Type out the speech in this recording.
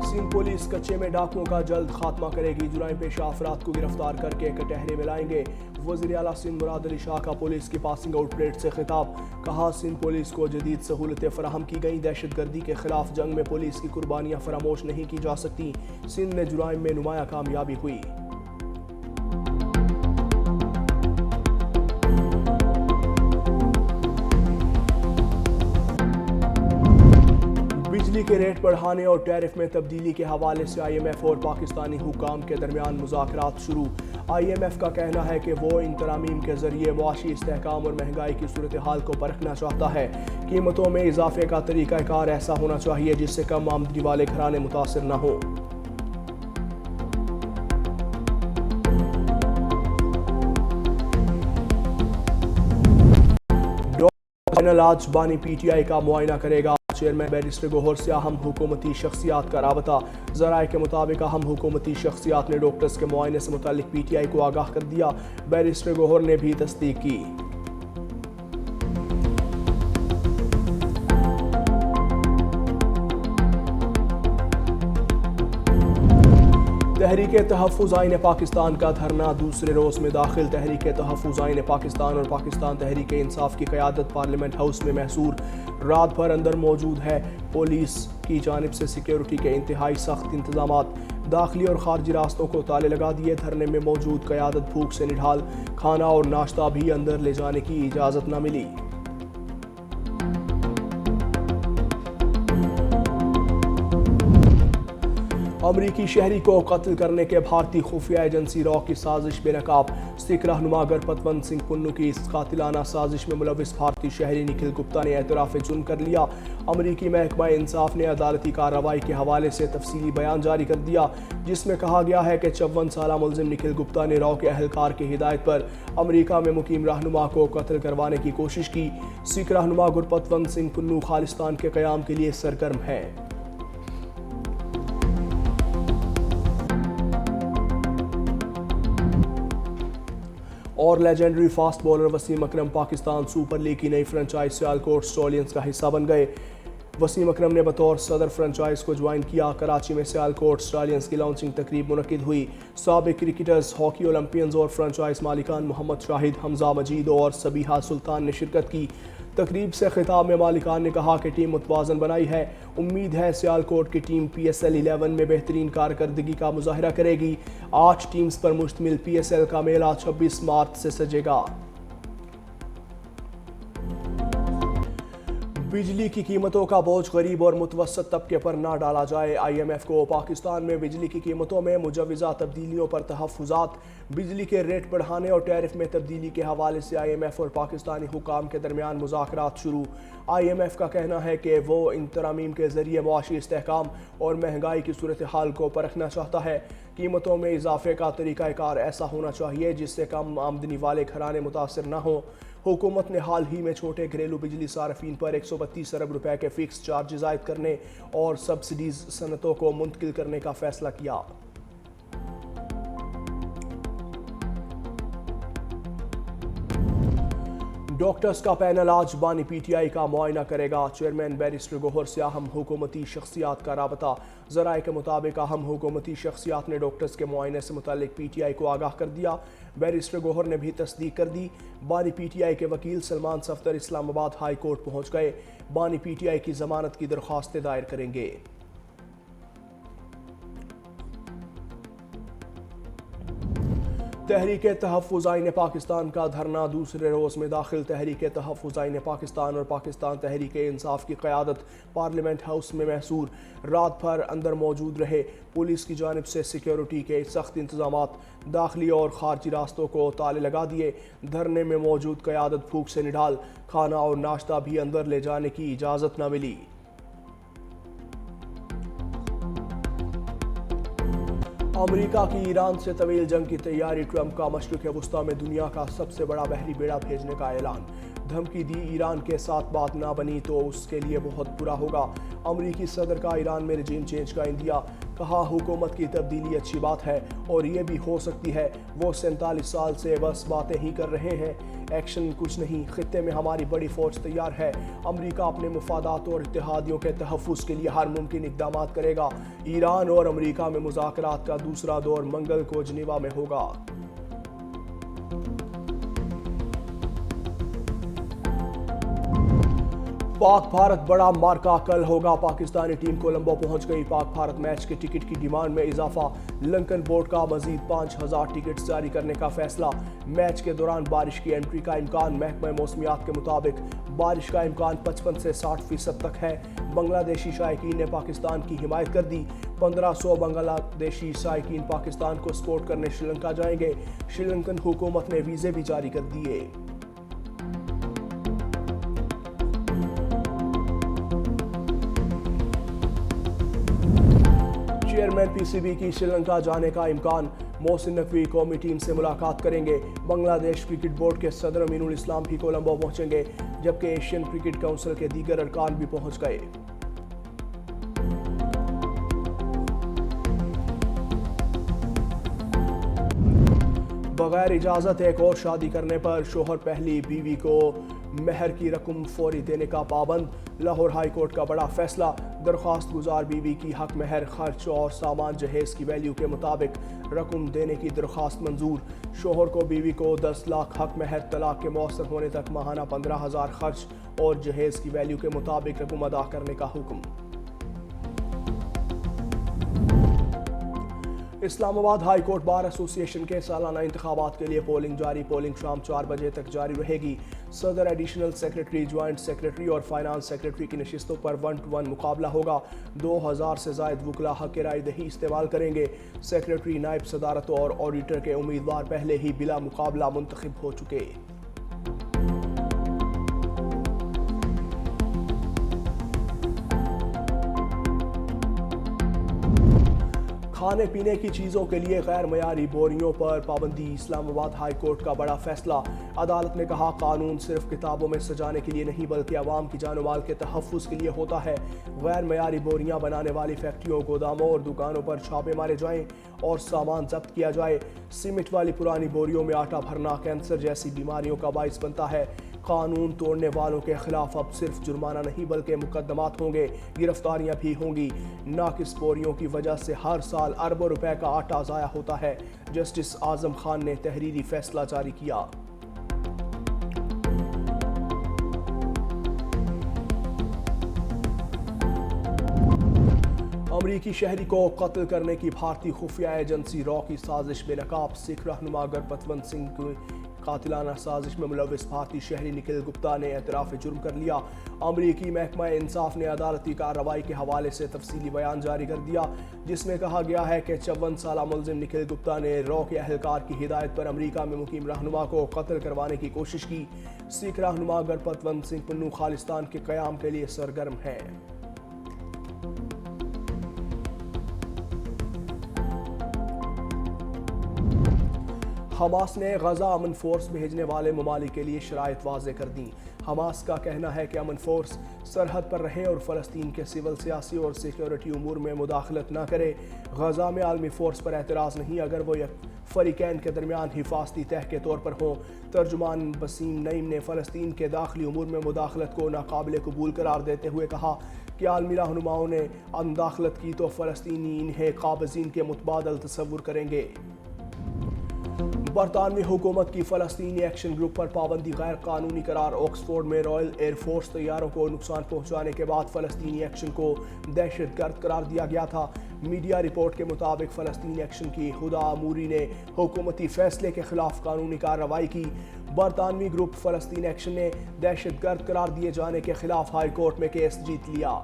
Sindh police कच्चे में डाकुओं का जल्द खात्मा करेगी। जुराइम पेशा अफराद को गिरफ्तार करके कटहरे में लाएंगे। वज़ीर आला सिंध मुराद अली शाह का पुलिस की पासिंग आउट परेड से खिताब। कहा, सिंध पुलिस को जदीद सहूलतें फराहम की गई। दहशत गर्दी के खिलाफ जंग में पुलिस की कुर्बानियाँ फरामोश नहीं की जा सकती। सिंध में जुराइम में नुमाया कामयाबी हुई। बिजली के रेट बढ़ाने और टैरिफ में तब्दीली के हवाले से IMF और पाकिस्तानी हुकाम के दरमियान मुज़ाकरात शुरू। IMF का कहना है कि वो इन तरामीम के जरिए मुआशी इस्तेहकाम और महंगाई की सूरत हाल को परखना चाहता है। कीमतों में इजाफे का तरीक़ाकार ऐसा होना चाहिए जिससे कम आमदनी वाले घराने मुतासिर न हों। पैनल आज बानी PTI का मुआयना करेगा। चेयरमैन बैरिस्टर गौहर से अहम हुकूमती शख्सियात का राबता। ज़राए के मुताबिक अहम हुकूमती शख्सियात ने डॉक्टर्स के मुआयने से मुतालिक PTI को आगाह कर दिया। बैरिस्टर गौहर ने भी तस्दीक की। तहरीक तहफ़्फ़ुज़ आईन पाकिस्तान का धरना दूसरे रोज़ में दाखिल। तहरीक तहफ़्फ़ुज़ आईन पाकिस्तान और पाकिस्तान तहरीक इंसाफ की क़यादत पार्लियामेंट हाउस में महसूर। रात भर अंदर मौजूद है। पुलिस की जानिब से सिक्योरिटी के इंतहाई सख्त इंतजामात। दाखिली और खारजी रास्तों को ताले लगा दिए। धरने में मौजूद क़यादत भूख से निढाल। खाना और नाश्ता भी अंदर ले जाने की इजाज़त न मिली। अमरीकी शहरी को कत्ल करने के भारतीय खुफिया एजेंसी रॉ की साजिश बेनकाब। सिख रहनुमा गुरपतवंत सिंह पुन्नू की इस कातिलाना साजिश में मुलविस भारतीय शहरी निखिल गुप्ता ने एतराफ़ जुर्म कर लिया। अमरीकी महकमा इंसाफ ने अदालती कार्रवाई के हवाले से तफसीली बयान जारी कर दिया, जिसमें कहा गया है कि 54 साला मुलजिम निखिल गुप्ता ने रॉ के अहलकार की हिदायत पर अमरीका में मुकीम रहनुमा को कत्ल करवाने की कोशिश की। सिख रहनुमा गुरपतवंत सिंह पुन्नू खालिस्तान के क़याम के लिए सरगर्म है। और लेजेंडरी फास्ट बॉलर वसीम अकरम पाकिस्तान सुपर लीग की नई फ्रेंचाइज सियालकोट स्टॉलियंस का हिस्सा बन गए। वसीम अकरम ने बतौर सदर फ्रेंचाइज को ज्वाइन किया। कराची में सियालकोट स्टॉलियंस की लॉन्चिंग तकरीब मुनक्किद हुई। साबिक क्रिकेटर्स, हॉकी ओलंपियंस और फ्रेंचाइज मालिकान मोहम्मद शाहिद, हमजा मजीद और सबीहा सुल्तान ने शिरकत की। तकरीब से खिताब में मालिकान ने कहा कि टीम मुतवाज़न बनाई है। उम्मीद है सियालकोट की टीम PSL 11 में बेहतरीन कारकर्दगी का मुजाहरा करेगी। 8 टीम्स पर मुश्तमिल PSL का मेला 26 मार्च से सजेगा। बिजली की कीमतों का बोझ गरीब और मुतवसत तबके पर ना डाला जाए। IMF को पाकिस्तान में बिजली की कीमतों में मुजव्वज़ा तब्दीलियों पर तहफ़्फ़ुज़ात। बिजली के रेट बढ़ाने और टैरिफ में तब्दीली के हवाले से IMF और पाकिस्तानी हुकाम के दरमियान मुज़ाकरात शुरू। IMF का कहना है कि वो इन तरामीम के ज़रिए मुआशी इस्तेहकाम और महंगाई की सूरत हाल को परखना चाहता है। कीमतों में इजाफे का तरीक़ाकार ऐसा होना चाहिए जिससे कम आमदनी वाले घराने मुतासिर न हों। हुकूमत ने हाल ही में छोटे घरेलू बिजली सार्फिन पर 132 अरब रुपए के फिक्स चार्जेस आयद करने और सब्सिडीज सनतों को मुंतकिल करने का फैसला किया। डॉक्टर्स का पैनल आज बानी PTI का मुआयना करेगा। चेयरमैन बैरिस्टर गौहर से अहम हुकूमती शख्सियात का राबता। ज़राए के मुताबिक अहम हुकूमती शख्सियात ने डॉक्टर्स के मुआयने से मुतालिक PTI को आगाह कर दिया। बैरिस्टर गौहर ने भी तस्दीक कर दी। बानी PTI के वकील सलमान सफ्दर इस्लामाबाद हाई कोर्ट पहुँच गए। बानी PTI की जमानत की दरख्वास्त दायर करेंगे। तहरीक तहफ़्फ़ुज़ आईन पाकिस्तान का धरना दूसरे रोज़ में दाखिल। तहरीक तहफ़्फ़ुज़ आईन पाकिस्तान और पाकिस्तान तहरीक इंसाफ की क़यादत पार्लियामेंट हाउस में महसूर। रात भर अंदर मौजूद रहे। पुलिस की जानिब से सिक्योरिटी के सख्त इंतजामात। दाखिली और खारजी रास्तों को ताले लगा दिए। धरने में मौजूद क़यादत भूख से निढाल। खाना और नाश्ता भी अंदर ले जाने की इजाज़त न मिली। अमेरिका की ईरान से तवील जंग की तैयारी। ट्रंप का मशरिक़ वस्ता में दुनिया का सबसे बड़ा बहरी बेड़ा भेजने का ऐलान। धमकी दी, ईरान के साथ बात ना बनी तो उसके लिए बहुत बुरा होगा। अमेरिकी सदर का ईरान में रजीम चेंज का इंदिया। कहा, हुकूमत की तब्दीली अच्छी बात है और ये भी हो सकती है। वो 47 साल से बस बातें ही कर रहे हैं। ایکشن کچھ نہیں، خطے میں ہماری بڑی فوج تیار ہے، امریکہ اپنے مفادات اور اتحادیوں کے تحفظ کے لیے ہر ممکن اقدامات کرے گا۔ ایران اور امریکہ میں مذاکرات کا دوسرا دور منگل کو جنیوا میں ہوگا۔ پاک بھارت بڑا مارکا کل ہوگا، پاکستانی ٹیم کولمبو پہنچ گئی۔ پاک بھارت میچ کے ٹکٹ کی ڈیمانڈ میں اضافہ، لنکن بورڈ کا مزید 5000 ٹکٹس جاری کرنے کا فیصلہ۔ میچ کے دوران بارش کی انٹری کا امکان، محکمہ موسمیات کے مطابق بارش کا امکان 55 سے 60% تک ہے۔ بنگلہ دیشی شائقین نے پاکستان کی حمایت کر دی، 1500 بنگلہ دیشی شائقین پاکستان کو سپورٹ کرنے شری لنکا جائیں گے، شری لنکن حکومت نے ویزے بھی جاری کر دیے۔ چیئرمین پی سی بی کی شری لنکا جانے کا امکان، محسن نقوی قومی ٹیم سے ملاقات کریں گے۔ بنگلہ دیش کرکٹ بورڈ کے صدر امین الاسلام بھی کولمبو پہنچیں گے، جبکہ ایشین کرکٹ کونسل کے دیگر ارکان بھی پہنچ گئے۔ بغیر اجازت ایک اور شادی کرنے پر شوہر پہلی بیوی کو مہر کی رقم فوری دینے کا پابند، لاہور ہائی کورٹ کا بڑا فیصلہ۔ درخواست گزار بیوی کی حق مہر، خرچ اور سامان جہیز کی ویلیو کے مطابق رقم دینے کی درخواست منظور۔ شوہر کو بیوی کو 10 لاکھ حق مہر، طلاق کے مؤثر ہونے تک ماہانہ 15,000 خرچ اور جہیز کی ویلیو کے مطابق رقم ادا کرنے کا حکم۔ اسلام آباد ہائی کورٹ بار ایسوسی ایشن کے سالانہ انتخابات کے لیے پولنگ جاری، پولنگ شام 4 بجے تک جاری رہے گی۔ صدر، ایڈیشنل سیکرٹری، جوائنٹ سیکرٹری اور فائنانس سیکرٹری کی نشستوں پر 1 to 1 مقابلہ ہوگا۔ 2000 سے زائد وکلاء حق رائے دہی استعمال کریں گے۔ سیکرٹری، نائب صدارت اور آڈیٹر کے امیدوار پہلے ہی بلا مقابلہ منتخب ہو چکے۔ کھانے پینے کی چیزوں کے لیے غیر معیاری بوریوں پر پابندی، اسلام آباد ہائی کورٹ کا بڑا فیصلہ۔ عدالت نے کہا، قانون صرف کتابوں میں سجانے کے لیے نہیں بلکہ عوام کی جان و مال کے تحفظ کے لیے ہوتا ہے۔ غیر معیاری بوریاں بنانے والی فیکٹریوں، گوداموں اور دکانوں پر چھاپے مارے جائیں اور سامان ضبط کیا جائے۔ سیمنٹ والی پرانی بوریوں میں آٹا بھرنا کینسر جیسی بیماریوں کا باعث بنتا ہے۔ قانون توڑنے والوں کے خلاف اب صرف جرمانہ نہیں بلکہ مقدمات ہوں گے، گرفتاریاں بھی ہوں گی۔ ناقص بوریوں کی وجہ سے ہر سال اربوں روپے کا آٹا ضائع ہوتا ہے۔ جسٹس اعظم خان نے تحریری فیصلہ جاری کیا۔ امریکی شہری کو قتل کرنے کی بھارتی خفیہ ایجنسی را کی سازش بے نقاب، سکھ رہنما گرپتونت سنگھ کی قاتلانہ سازش میں ملوث بھارتی شہری نکھل گپتا نے اعتراف جرم کر لیا۔ امریکی محکمہ انصاف نے عدالتی کارروائی کے حوالے سے تفصیلی بیان جاری کر دیا، جس میں کہا گیا ہے کہ 54 سالہ ملزم نکھل گپتا نے را کے اہلکار کی ہدایت پر امریکہ میں مقیم رہنما کو قتل کروانے کی کوشش کی۔ سکھ رہنما گرپتونت سنگھ پنو خالصتان کے قیام کے لیے سرگرم ہیں۔ حماس نے غزہ امن فورس بھیجنے والے ممالک کے لیے شرائط واضح کر دیں۔ حماس کا کہنا ہے کہ امن فورس سرحد پر رہے اور فلسطین کے سول، سیاسی اور سیکیورٹی امور میں مداخلت نہ کرے۔ غزہ میں عالمی فورس پر اعتراض نہیں اگر وہ فریقین کے درمیان حفاظتی تہہ کے طور پر ہوں۔ ترجمان بسیم نعیم نے فلسطین کے داخلی امور میں مداخلت کو ناقابل قبول قرار دیتے ہوئے کہا کہ عالمی رہنماؤں نے مداخلت کی تو فلسطینی انہیں قابضین کے متبادل تصور کریں گے۔ برطانوی حکومت کی فلسطینی ایکشن گروپ پر پابندی غیر قانونی قرار، آکسفورڈ میں رائل ایئر فورس طیاروں کو نقصان پہنچانے کے بعد فلسطینی ایکشن کو دہشت گرد قرار دیا گیا تھا۔ میڈیا رپورٹ کے مطابق فلسطینی ایکشن کی ہدا اموری نے حکومتی فیصلے کے خلاف قانونی کارروائی کی۔ برطانوی گروپ فلسطین ایکشن نے دہشت گرد قرار دیے جانے کے خلاف ہائی کورٹ میں کیس جیت لیا۔